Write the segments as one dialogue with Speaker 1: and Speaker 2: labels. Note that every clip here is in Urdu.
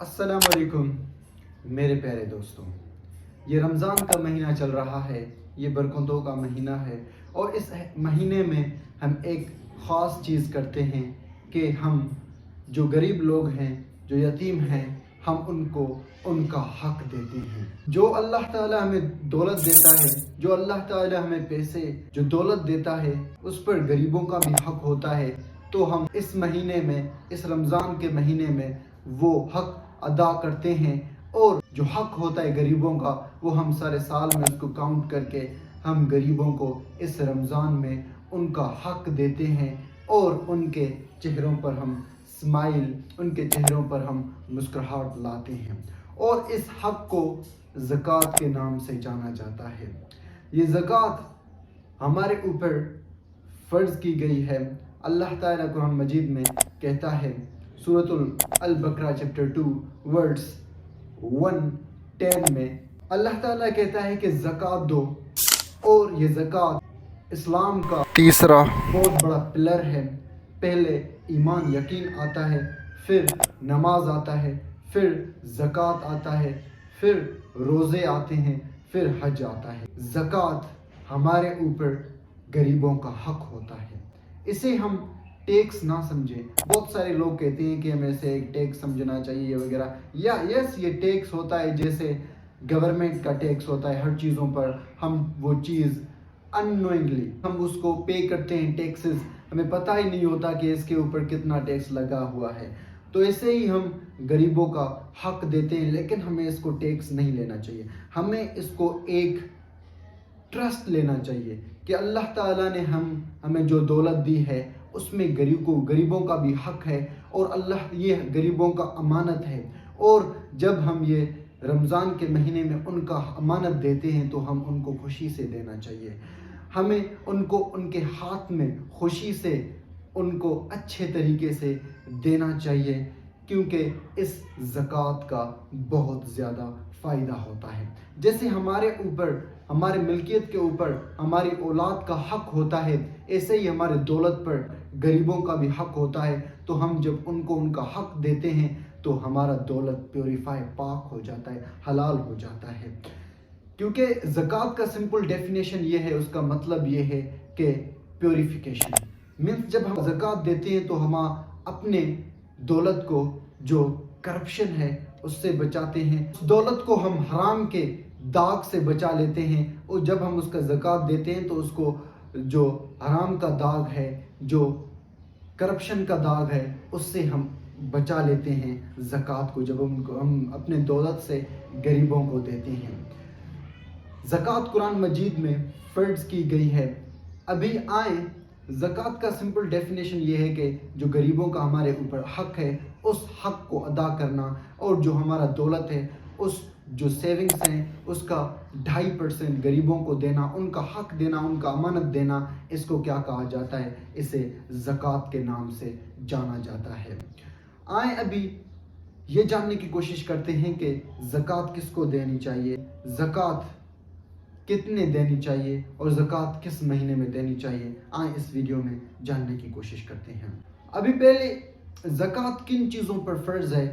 Speaker 1: السلام علیکم میرے پیارے دوستوں، یہ رمضان کا مہینہ چل رہا ہے، یہ برکتوں کا مہینہ ہے اور اس مہینے میں ہم ایک خاص چیز کرتے ہیں کہ ہم جو غریب لوگ ہیں، جو یتیم ہیں، ہم ان کو ان کا حق دیتے ہیں۔ جو اللہ تعالیٰ ہمیں دولت دیتا ہے، جو اللہ تعالیٰ ہمیں پیسے جو دولت دیتا ہے، اس پر غریبوں کا بھی حق ہوتا ہے۔ تو ہم اس مہینے میں، اس رمضان کے مہینے میں وہ حق ادا کرتے ہیں اور جو حق ہوتا ہے غریبوں کا، وہ ہم سارے سال میں اس کو کاؤنٹ کر کے ہم غریبوں کو اس رمضان میں ان کا حق دیتے ہیں اور ان کے چہروں پر ہم اسمائل، ان کے چہروں پر ہم مسکراہٹ لاتے ہیں۔ اور اس حق کو زکوٰۃ کے نام سے جانا جاتا ہے۔ یہ زکوٰۃ ہمارے اوپر فرض کی گئی ہے۔ اللہ تعالیٰ قرآن مجید میں کہتا ہے، سورۃ البقرہ چیپٹر 2 ورڈز 110 میں اللہ تعالیٰ کہتا ہے کہ زکوٰۃ دو، اور یہ زکوٰۃ اسلام کا تیسرا بہت بڑا پلر ہے۔ پہلے ایمان یقین آتا ہے، پھر نماز آتا ہے، پھر زکوٰۃ آتا ہے، پھر روزے آتے ہیں، پھر حج آتا ہے۔ زکوٰۃ ہمارے اوپر غریبوں کا حق ہوتا ہے۔ اسے ہم ٹیکس نہ سمجھیں۔ بہت سارے لوگ کہتے ہیں کہ ہمیں اسے ایک ٹیکس سمجھنا چاہیے وغیرہ۔ یس یہ ٹیکس ہوتا ہے، جیسے گورنمنٹ کا ٹیکس ہوتا ہے ہر چیزوں پر۔ ہم وہ چیز اننوئنگلی ہم اس کو پے کرتے ہیں، ٹیکسز، ہمیں پتہ ہی نہیں ہوتا کہ اس کے اوپر کتنا ٹیکس لگا ہوا ہے۔ تو ایسے ہی ہم غریبوں کا حق دیتے ہیں، لیکن ہمیں اس کو ٹیکس نہیں لینا چاہیے۔ ہمیں اس کو ایک ٹرسٹ لینا چاہیے کہ اللہ تعالیٰ نے ہمیں جو دولت دی ہے اس میں غریبوں کا بھی حق ہے، اور اللہ یہ غریبوں کا امانت ہے۔ اور جب ہم یہ رمضان کے مہینے میں ان کا امانت دیتے ہیں تو ہم ان کو خوشی سے دینا چاہیے۔ ہمیں ان کو ان کے ہاتھ میں خوشی سے ان کو اچھے طریقے سے دینا چاہیے، کیونکہ اس زکوٰۃ کا بہت زیادہ فائدہ ہوتا ہے۔ جیسے ہمارے اوپر، ہمارے ملکیت کے اوپر ہماری اولاد کا حق ہوتا ہے، ایسے ہی ہمارے دولت پر غریبوں کا بھی حق ہوتا ہے۔ تو ہم جب ان کو ان کا حق دیتے ہیں تو ہمارا دولت پیوریفائی، پاک ہو جاتا ہے، حلال ہو جاتا ہے۔ کیونکہ زکوٰۃ کا سمپل ڈیفینیشن یہ ہے، اس کا مطلب یہ ہے کہ پیوریفیکیشن مینس جب ہم زکوٰۃ دیتے ہیں تو ہم اپنے دولت کو جو کرپشن ہے اس سے بچاتے ہیں، اس دولت کو ہم حرام کے داغ سے بچا لیتے ہیں، اور جب ہم اس کا زکوٰۃ دیتے ہیں تو اس کو جو حرام کا داغ ہے، جو کرپشن کا داغ ہے، اس سے ہم بچا لیتے ہیں زکوٰۃ کو، جب ہم اپنے دولت سے غریبوں کو دیتے ہیں۔ زکوٰۃ قرآن مجید میں فرض کی گئی ہے۔ ابھی آئیں، زکوٰۃ کا سمپل ڈیفینیشن یہ ہے کہ جو غریبوں کا ہمارے اوپر حق ہے، اس حق کو ادا کرنا، اور جو ہمارا دولت ہے، اس جو سیونگز ہیں اس کا 2.5% غریبوں کو دینا، ان کا حق دینا، ان کا امانت دینا، اس کو کیا کہا جاتا ہے؟ اسے زکوٰۃ کے نام سے جانا جاتا ہے۔ آئیں ابھی یہ جاننے کی کوشش کرتے ہیں کہ زکوٰۃ کس کو دینی چاہیے، زکوٰۃ کتنے دینی چاہیے، اور زکوٰۃ کس مہینے میں دینی چاہیے۔ آئیں اس ویڈیو میں جاننے کی کوشش کرتے ہیں۔ ابھی پہلے زکوٰۃ کن چیزوں پر فرض ہے؟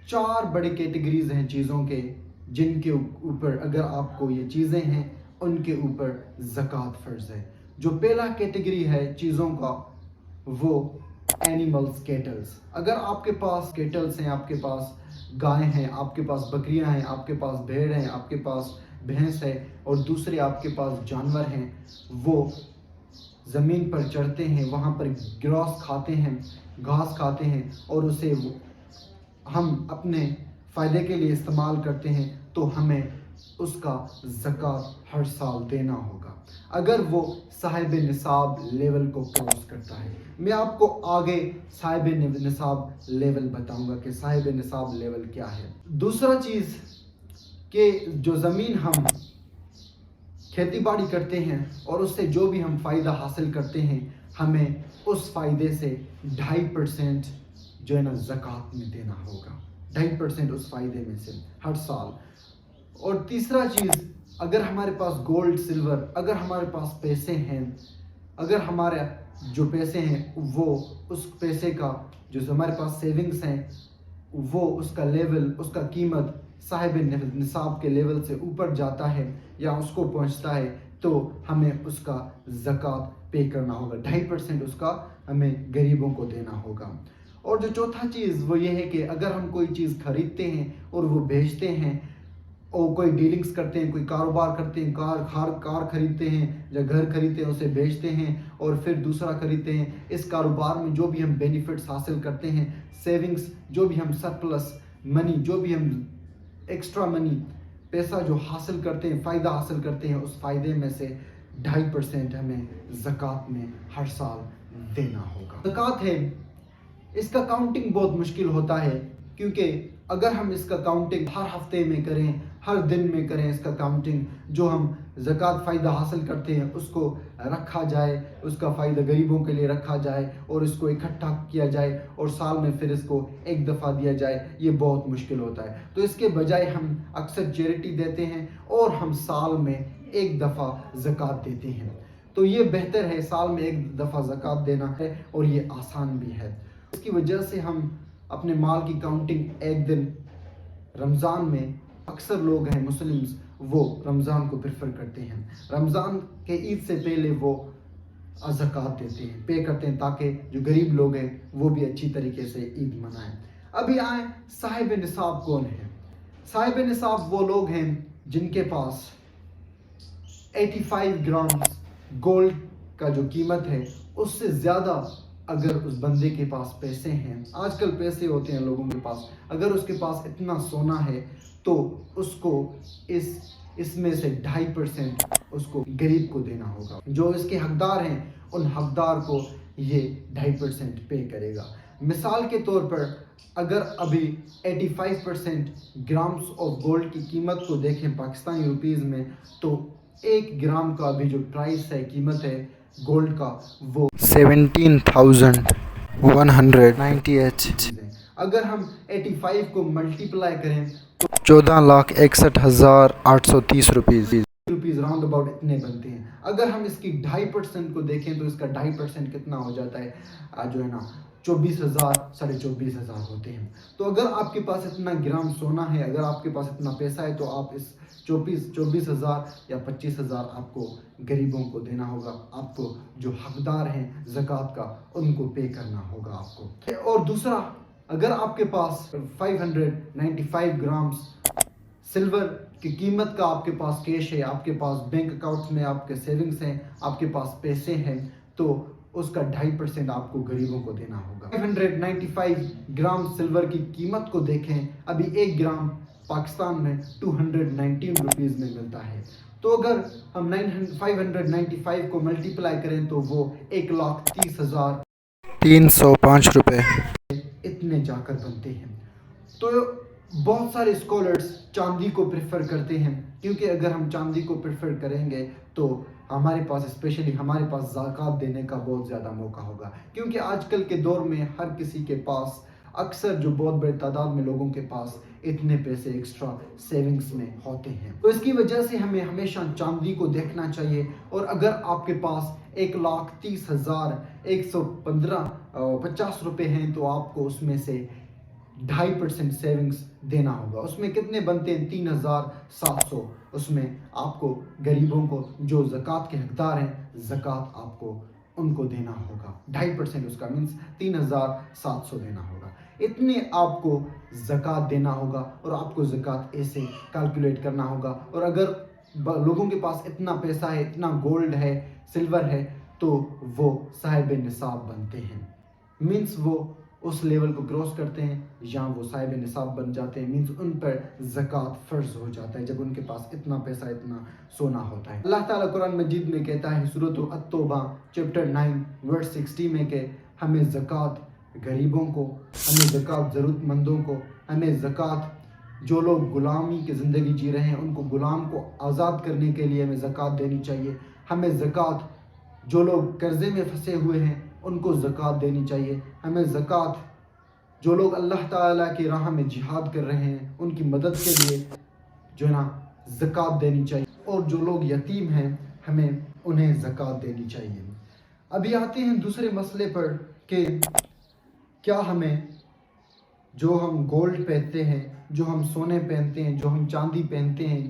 Speaker 1: 4 بڑے کیٹیگریز ہیں چیزوں کے، جن کے اوپر اگر آپ کو یہ چیزیں ہیں ان کے اوپر زکوٰۃ فرض ہے۔ جو پہلا کیٹیگری ہے چیزوں کا، وہ اینیملز، کیٹلز۔ اگر آپ کے پاس کیٹلز ہیں، آپ کے پاس گائے ہیں، آپ کے پاس بکریاں ہیں، آپ کے پاس بھیڑ ہیں، آپ کے پاس بھینس ہے، اور دوسرے آپ کے پاس جانور ہیں، وہ زمین پر چڑھتے ہیں، وہاں پر گراس کھاتے ہیں، گھاس کھاتے ہیں، اور اسے ہم اپنے فائدے کے لیے استعمال کرتے ہیں، تو ہمیں اس کا زکوٰۃ ہر سال دینا ہوگا اگر وہ صاحب نصاب لیول کو کراس کرتا ہے۔ میں آپ کو آگے صاحب نصاب لیول بتاؤں گا کہ صاحب نصاب لیول کیا ہے۔ دوسرا چیز کہ جو زمین ہم کھیتی باڑی کرتے ہیں اور اس سے جو بھی ہم فائدہ حاصل کرتے ہیں، ہمیں اس فائدے سے 2.5% جو ہے نا زکوٰۃ میں دینا ہوگا، 2.5% اس فائدے میں سے ہر سال۔ اور تیسرا چیز، اگر ہمارے پاس گولڈ، سلور، اگر ہمارے پاس پیسے ہیں، اگر ہمارے جو پیسے ہیں وہ اس پیسے کا جو ہمارے پاس سیونگز ہیں وہ اس کا لیول، اس کا قیمت صاحب نصاب کے لیول سے اوپر جاتا ہے یا اس کو پہنچتا ہے تو ہمیں اس کا زکوٰۃ پے کرنا ہوگا، 2.5% اس کا ہمیں غریبوں کو دینا ہوگا۔ اور جو چوتھا چیز وہ یہ ہے کہ اگر ہم کوئی چیز خریدتے ہیں اور وہ بیچتے ہیں اور کوئی ڈیلنگز کرتے ہیں، کوئی کاروبار کرتے ہیں، کار خریدتے ہیں یا گھر خریدتے ہیں، اسے بیچتے ہیں اور پھر دوسرا خریدتے ہیں، اس کاروبار میں جو بھی ہم بینیفٹس حاصل کرتے ہیں، سیونگز، جو بھی ہم سرپلس منی، جو بھی ہم ایکسٹرا منی، پیسہ جو حاصل کرتے ہیں، فائدہ حاصل کرتے ہیں، اس فائدے میں سے 2.5% ہمیں زکوٰۃ میں ہر سال دینا ہوگا۔ زکوٰۃ ہے، اس کا کاؤنٹنگ بہت مشکل ہوتا ہے، کیونکہ اگر ہم اس کا کاؤنٹنگ ہر ہفتے میں کریں، ہر دن میں کریں، اس کا کاؤنٹنگ جو ہم زکوٰۃ فائدہ حاصل کرتے ہیں اس کو رکھا جائے، اس کا فائدہ غریبوں کے لیے رکھا جائے اور اس کو اکٹھا کیا جائے اور سال میں پھر اس کو ایک دفعہ دیا جائے، یہ بہت مشکل ہوتا ہے۔ تو اس کے بجائے ہم اکثر چیریٹی دیتے ہیں اور ہم سال میں ایک دفعہ زکوٰۃ دیتے ہیں، تو یہ بہتر ہے، سال میں ایک دفعہ زکوٰۃ دینا ہے اور یہ آسان بھی ہے۔ اس کی وجہ سے ہم اپنے مال کی کاؤنٹنگ ایک دن رمضان میں، اکثر لوگ ہیں مسلمز وہ رمضان کو پریفر کرتے ہیں، رمضان کے عید سے پہلے وہ زکوٰۃ دیتے ہیں، پے کرتے ہیں، تاکہ جو غریب لوگ ہیں وہ بھی اچھی طریقے سے عید منائیں۔ ابھی آئیں صاحب نصاب کون ہے؟ صاحب نصاب وہ لوگ ہیں جن کے پاس 85 گرام گولڈ کا جو قیمت ہے اس سے زیادہ اگر اس بندے کے پاس پیسے ہیں، آج کل پیسے ہوتے ہیں لوگوں کے پاس، اگر اس کے پاس اتنا سونا ہے تو اس کو اس میں سے 2.5% اس کو غریب کو دینا ہوگا، جو اس کے حقدار ہیں ان حقدار کو یہ 2.5% پے کرے گا۔ مثال کے طور پر اگر ابھی 85% گرامز آف گولڈ کی قیمت کو دیکھیں پاکستانی روپیز میں، تو 1 گرام کا ابھی جو پرائس ہے، قیمت ہے گولڈ کا، وہ 17,198 اگر ہم 85 کو ملٹیپلائی کریں تو
Speaker 2: 14,61,830 روپیز
Speaker 1: راؤنڈ اباؤٹ اتنے بنتے ہیں۔ اگر ہم اس کی 2.5% کو دیکھیں تو اس کا 2.5% کتنا ہو جاتا ہے، جو ہے نا 24,000 24,500 ہوتے ہیں۔ تو اگر آپ کے پاس اتنا گرام سونا ہے، اگر آپ کے پاس اتنا پیسہ ہے تو آپ اس 24,000 یا 25,000 آپ کو غریبوں کو دینا ہوگا، آپ کو جو حقدار ہیں زکوٰۃ کا ان کو پے کرنا ہوگا آپ کو۔ اور دوسرا، اگر آپ کے پاس 595 گرامز سلور کی قیمت کا آپ کے پاس کیش ہے، آپ کے پاس بینک اکاؤنٹس میں آپ کے سیونگز ہیں، آپ کے پاس پیسے ہیں، تو اس کا 2.5% آپ کو غریبوں کو دینا ہوگا۔ 595 گرام سلور کی قیمت کو دیکھیں، ابھی 1 گرام پاکستان میں 219 روپیز میں ملتا ہے، تو اگر ہم 595 کو ملٹیپلائی کریں تو وہ
Speaker 2: 1,30,305 روپے
Speaker 1: اتنے جا کر بنتے ہیں۔ تو بہت سارے اسکالرز چاندی کو پریفر کرتے ہیں، کیونکہ اگر ہم چاندی کو پریفر کریں گے تو ہمارے پاس اسپیشلی ہمارے پاس زکوٰۃ دینے کا بہت زیادہ موقع ہوگا، کیونکہ آج کل کے دور میں ہر کسی کے پاس، اکثر جو بہت بڑی تعداد میں لوگوں کے پاس اتنے پیسے ایکسٹرا سیونگز میں ہوتے ہیں، تو اس کی وجہ سے ہمیں ہمیشہ چاندی کو دیکھنا چاہیے۔ اور اگر آپ کے پاس 1,30,150 روپے ہیں تو آپ کو اس میں سے 2.5% سیونگز دینا ہوگا۔ اس میں کتنے بنتے ہیں؟ 3,700۔ اس میں آپ کو غریبوں کو جو زکوٰۃ کے حقدار ہیں، زکوٰۃ آپ کو ان کو دینا ہوگا، 2.5% اس کا مینس 3,700 دینا ہوگا، اتنے آپ کو زکوٰۃ دینا ہوگا۔ اور آپ کو زکوٰۃ ایسے کیلکولیٹ کرنا ہوگا، اور اگر لوگوں کے پاس اتنا پیسہ ہے، اتنا گولڈ ہے، سلور ہے، تو وہ صاحب نصاب بنتے ہیں، مینس وہ اس لیول کو کراس کرتے ہیں یا وہ صاحب نصاب بن جاتے ہیں، مینس ان پر زکوٰۃ فرض ہو جاتا ہے جب ان کے پاس اتنا پیسہ، اتنا سونا ہوتا ہے۔ اللہ تعالیٰ قرآن مجید میں کہتا ہے سورۃ التوبہ چیپٹر 9 ورس 60 میں کہ ہمیں زکوٰۃ غریبوں کو، ہمیں زکوٰۃ ضرورت مندوں کو، ہمیں زکوٰۃ جو لوگ غلامی کی زندگی جی رہے ہیں ان کو، غلام کو آزاد کرنے کے لیے ہمیں زکوٰۃ دینی چاہیے، ہمیں زکوٰۃ جو لوگ قرضے میں پھنسے ہوئے ہیں ان کو زکوٰۃ دینی چاہیے، ہمیں زکوٰۃ جو لوگ اللہ تعالیٰ کی راہ میں جہاد کر رہے ہیں ان کی مدد کے لیے جو ہے نا زکوٰۃ دینی چاہیے، اور جو لوگ یتیم ہیں ہمیں انہیں زکوٰۃ دینی چاہیے۔ ابھی آتے ہیں دوسرے مسئلے پر کہ کیا ہمیں جو ہم گولڈ پہنتے ہیں، جو ہم سونے پہنتے ہیں، جو ہم چاندی پہنتے ہیں،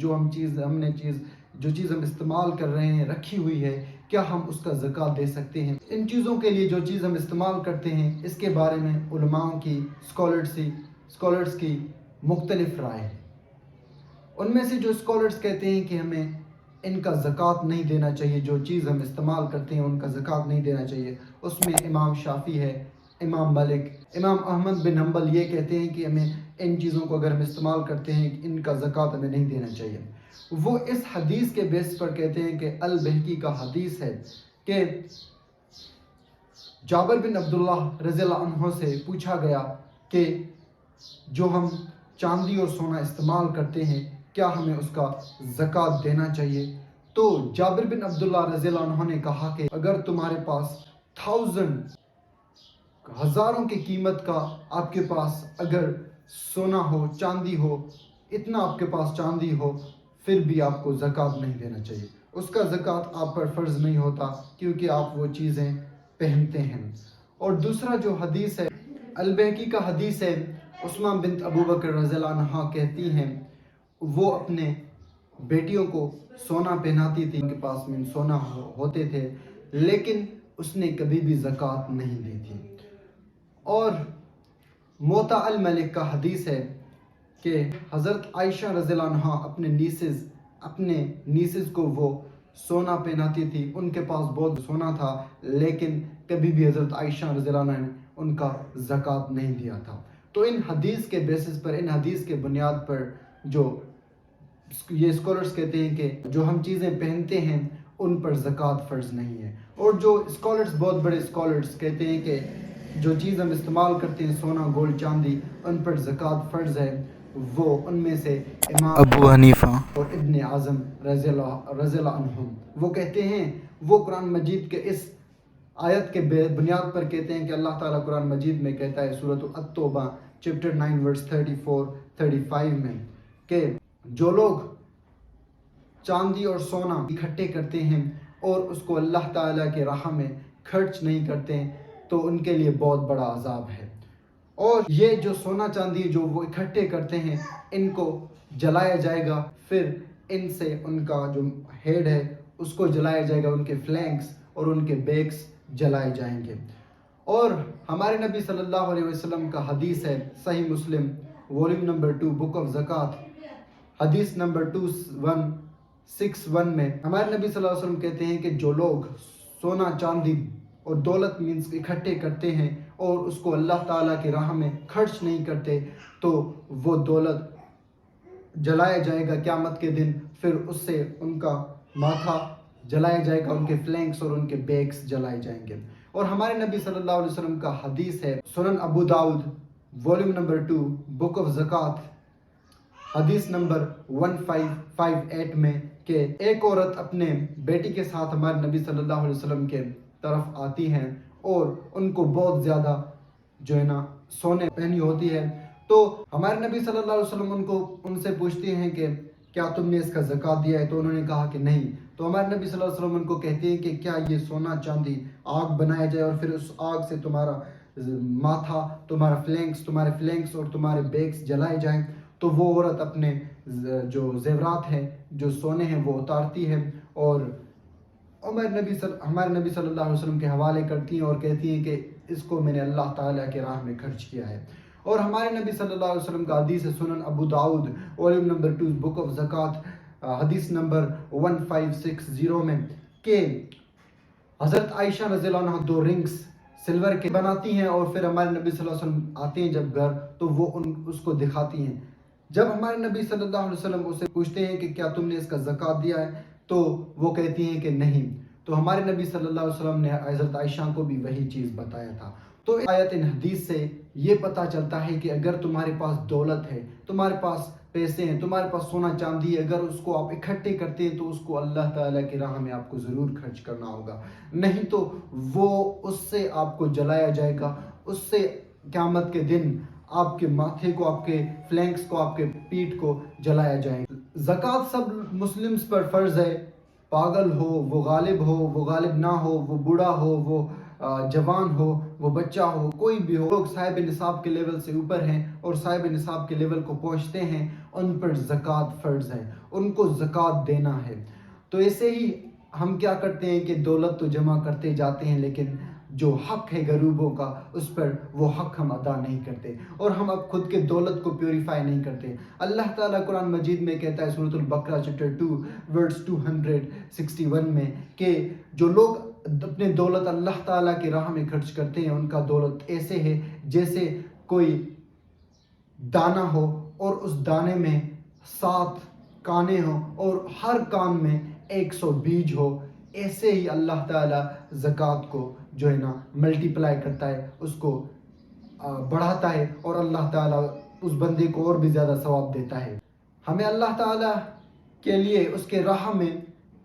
Speaker 1: جو چیز ہم استعمال کر رہے ہیں رکھی ہوئی ہے، کیا ہم اس کا زکوٰۃ دے سکتے ہیں؟ ان چیزوں کے لیے جو چیز ہم استعمال کرتے ہیں، اس کے بارے میں علماء کی اسکالرز کی مختلف رائے ہیں۔ ان میں سے جو اسکالرز کہتے ہیں کہ ہمیں ان کا زکوٰۃ نہیں دینا چاہیے، جو چیز ہم استعمال کرتے ہیں ان کا زکوٰۃ نہیں دینا چاہیے، اس میں امام شافعی ہے، امام مالک، امام احمد بن حنبل یہ کہتے ہیں کہ ہمیں ان چیزوں کو اگر ہم استعمال کرتے ہیں ان کا زکوٰۃ ہمیں نہیں دینا چاہیے۔ وہ اس حدیث کے بیس پر کہتے ہیں کہ البہقی کا حدیث ہے کہ جابر بن عبداللہ رضی اللہ عنہ سے پوچھا گیا کہ جو ہم چاندی اور سونا استعمال کرتے ہیں کیا ہمیں اس کا زکوٰۃ دینا چاہیے؟ تو جابر بن عبداللہ رضی اللہ عنہ نے کہا کہ اگر تمہارے پاس ہزاروں کی قیمت کا آپ کے پاس اگر سونا ہو، چاندی ہو، اتنا آپ کے پاس چاندی ہو، پھر بھی آپ کو زکوٰۃ نہیں دینا چاہیے، اس کا زکوٰۃ آپ پر فرض نہیں ہوتا کیونکہ آپ وہ چیزیں پہنتے ہیں۔ اور دوسرا جو حدیث ہے البہقی کا حدیث ہے، عثمان بنت ابو بکر رضی اللہ عنہا کہتی ہیں وہ اپنے بیٹیوں کو سونا پہناتی تھی، ان کے پاس میں سونا ہوتے تھے، لیکن اس نے کبھی بھی زکوٰۃ نہیں دی تھی۔ اور موطا الملک کا حدیث ہے کہ حضرت عائشہ رضی اللہ عنہا اپنے نیسز کو وہ سونا پہناتی تھی، ان کے پاس بہت سونا تھا لیکن کبھی بھی حضرت عائشہ رضی اللہ عنہ نے ان کا زکوٰۃ نہیں دیا تھا۔ تو ان حدیث کے بیسس پر، ان حدیث کے بنیاد پر جو یہ اسکالرز کہتے ہیں کہ جو ہم چیزیں پہنتے ہیں ان پر زکوٰۃ فرض نہیں ہے۔ اور جو اسکالرز، بہت بڑے اسکالرز کہتے ہیں کہ جو چیز ہم استعمال کرتے ہیں سونا، گولڈ، چاندی، ان پر زکوٰۃ فرض ہے۔ وہ ان میں سے امام
Speaker 2: ابو حنیفہ
Speaker 1: اور ابن اعظم رضی اللہ عنہم وہ کہتے ہیں، وہ قرآن مجید کے اس آیت کے بنیاد پر کہتے ہیں کہ اللہ تعالیٰ قرآن مجید میں کہتا ہے سورۃ التوبہ چیپٹر 9 ورس 34-35 میں کہ جو لوگ چاندی اور سونا اکٹھے کرتے ہیں اور اس کو اللہ تعالیٰ کے راہ میں خرچ نہیں کرتے تو ان کے لیے بہت بڑا عذاب ہے۔ اور یہ جو سونا چاندی جو وہ اکٹھے کرتے ہیں ان کو جلایا جائے گا، پھر ان سے ان کا جو ہیڈ ہے اس کو جلایا جائے گا، ان کے فلینکس اور ان کے بیکس جلائے جائیں گے۔ اور ہمارے نبی صلی اللہ علیہ وسلم کا حدیث ہے صحیح مسلم والیوم نمبر 2 بک آف زکوٰۃ حدیث نمبر 2161 میں ہمارے نبی صلی اللہ علیہ وسلم کہتے ہیں کہ جو لوگ سونا چاندی اور دولت مینس اکٹھے کرتے ہیں اور اس کو اللہ تعالیٰ کی راہ میں خرچ نہیں کرتے تو وہ دولت جلایا جائے گا قیامت کے دن، پھر اس سے ان کا ماتھا جلایا جائے گا، ان کے فلینکس اور ان کے بیکس جلائے جائیں گے۔ اور ہمارے نبی صلی اللہ علیہ وسلم کا حدیث ہے سنن ابو داؤد والیوم نمبر 2 بک آف زکوٰۃ حدیث نمبر 1558 میں کہ ایک عورت اپنے بیٹی کے ساتھ ہمارے نبی صلی اللہ علیہ وسلم کے طرف آتی ہیں اور ان کو بہت زیادہ جو ہے نا سونے پہنی ہوتی ہے، تو ہمارے نبی صلی اللہ علیہ وسلم ان سے پوچھتے ہیں کہ کیا تم نے اس کا زکوٰۃ دیا ہے؟ تو انہوں نے کہا کہ نہیں۔ تو ہمارے نبی صلی اللہ علیہ وسلم ان کو کہتے ہیں کہ کیا یہ سونا چاندی آگ بنایا جائے اور پھر اس آگ سے تمہارا ماتھا، تمہارے فلینکس اور تمہارے بیکس جلائے جائیں؟ تو وہ عورت اپنے جو زیورات ہیں، جو سونے ہیں وہ اتارتی ہے اور ہمارے نبی صلی اللہ علیہ وسلم کے حوالے کرتی ہیں اور کہتی ہیں کہ اس کو میں نے اللہ تعالیٰ کے راہ میں خرچ کیا ہے۔ اور ہمارے نبی صلی اللہ علیہ وسلم کا حدیث ہے سنن ابو داؤد والیوم نمبر 2 بک آف زکوٰۃ حدیث نمبر 1560 میں کہ حضرت عائشہ رضی اللہ عنہ 2 رنگس سلور کے بناتی ہیں اور پھر ہمارے نبی صلی اللہ علیہ وسلم آتے ہیں جب گھر تو وہ اس کو دکھاتی ہیں۔ جب ہمارے نبی صلی اللہ علیہ وسلم اسے پوچھتے ہیں کہ کیا تم نے اس کا زکوٰۃ دیا ہے؟ تو وہ کہتی ہیں کہ نہیں۔ تو ہمارے نبی صلی اللہ علیہ وسلم نے حضرت عائشہ کو بھی وہی چیز بتایا تھا۔ تو آیت ان حدیث سے یہ پتہ چلتا ہے کہ اگر تمہارے پاس دولت ہے، تمہارے پاس پیسے ہیں، تمہارے پاس سونا چاندی ہے، اگر اس کو آپ اکٹھے کرتے ہیں تو اس کو اللہ تعالیٰ کی راہ میں آپ کو ضرور خرچ کرنا ہوگا، نہیں تو وہ اس سے آپ کو جلایا جائے گا، اس سے قیامت کے دن آپ کے ماتھے کو، آپ کے فلینکس کو، آپ کے پیٹھ کو جلایا جائے گا۔ زکوٰۃ سب مسلمز پر فرض ہے، پاگل ہو وہ غالب نہ ہو، وہ بوڑھا ہو وہ جوان ہو، وہ بچہ ہو کوئی بھی ہو، لوگ صاحب نصاب کے لیول سے اوپر ہیں اور صاحب نصاب کے لیول کو پہنچتے ہیں، ان پر زکوٰۃ فرض ہے، ان کو زکوٰۃ دینا ہے۔ تو ایسے ہی ہم کیا کرتے ہیں کہ دولت تو جمع کرتے جاتے ہیں، لیکن جو حق ہے غریبوں کا اس پر وہ حق ہم ادا نہیں کرتے، اور ہم اب خود کے دولت کو پیوریفائی نہیں کرتے۔ اللہ تعالیٰ قرآن مجید میں کہتا ہے سورۃ البقرہ چیپٹر 2 ورس 261 میں کہ جو لوگ اپنے دولت اللہ تعالیٰ کی راہ میں خرچ کرتے ہیں، ان کا دولت ایسے ہے جیسے کوئی دانہ ہو اور اس دانے میں 7 کانے ہوں اور ہر کان میں 100 بیج ہو۔ ایسے ہی اللہ تعالیٰ زکوٰۃ کو جو ہے نا ملٹی پلائی کرتا ہے، اس کو بڑھاتا ہے، اور اللہ تعالیٰ اس بندے کو اور بھی زیادہ ثواب دیتا ہے۔ ہمیں اللہ تعالیٰ کے لیے اس کے راہ میں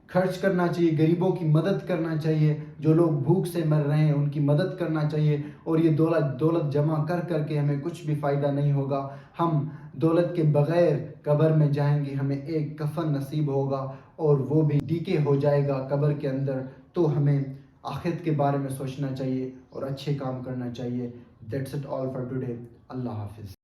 Speaker 1: خرچ کرنا چاہیے، غریبوں کی مدد کرنا چاہیے، جو لوگ بھوک سے مر رہے ہیں ان کی مدد کرنا چاہیے، اور یہ دولت جمع کر کے ہمیں کچھ بھی فائدہ نہیں ہوگا۔ ہم دولت کے بغیر قبر میں جائیں گے، ہمیں ایک کفن نصیب ہوگا اور وہ بھی ڈیکے ہو جائے گا قبر کے اندر۔ تو ہمیں آخرت کے بارے میں سوچنا چاہیے اور اچھے کام کرنا چاہیے۔ That's it all for today. اللہ حافظ۔